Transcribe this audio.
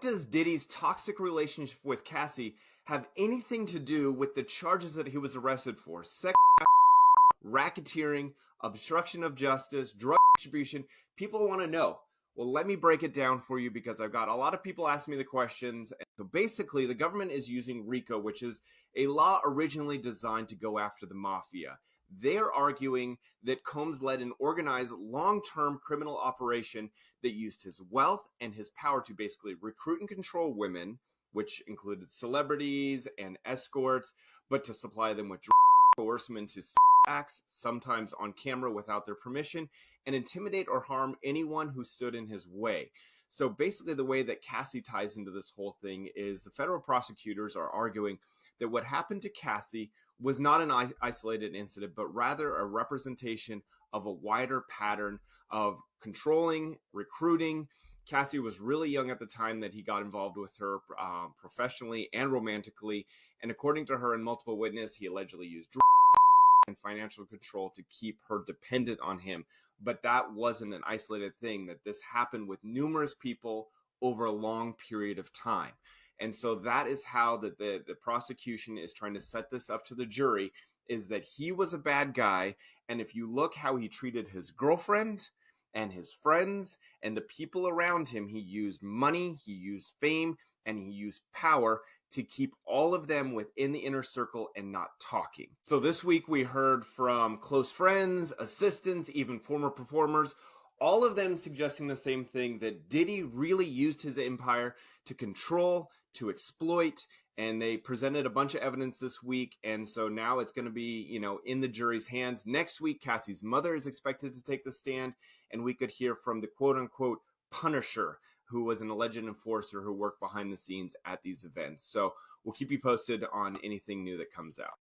Does Diddy's toxic relationship with Cassie have anything to do with the charges that he was arrested for? Sex, racketeering, obstruction of justice, drug distribution. People want to know. Well, let me break it down for you because I've got a lot of people asking me the questions. So basically, the government is using RICO, which is a law originally designed to go after the mafia. They're arguing that Combs led an organized long-term criminal operation that used his wealth and his power to basically recruit and control women, which included celebrities and escorts, but to supply them with drugs, coerce them into acts, sometimes on camera without their permission, and intimidate or harm anyone who stood in his way. So basically the way that Cassie ties into this whole thing is the federal prosecutors are arguing that what happened to Cassie was not an isolated incident, but rather a representation of a wider pattern of controlling, recruiting. Cassie was really young at the time that he got involved with her professionally and romantically. And according to her and multiple witnesses, he allegedly used drugs and financial control to keep her dependent on him. But that wasn't an isolated thing, that this happened with numerous people over a long period of time. And so that is how the prosecution is trying to set this up to the jury, is that he was a bad guy. And if you look how he treated his girlfriend and his friends and the people around him, he used money, he used fame, and he used power to keep all of them within the inner circle and not talking. So this week we heard from close friends, assistants, even former performers, all of them suggesting the same thing, that Diddy really used his empire to control, to exploit, and they presented a bunch of evidence this week. And so now it's going to be, in the jury's hands. Next week, Cassie's mother is expected to take the stand, and we could hear from the quote unquote Punisher, who was an alleged enforcer who worked behind the scenes at these events. So we'll keep you posted on anything new that comes out.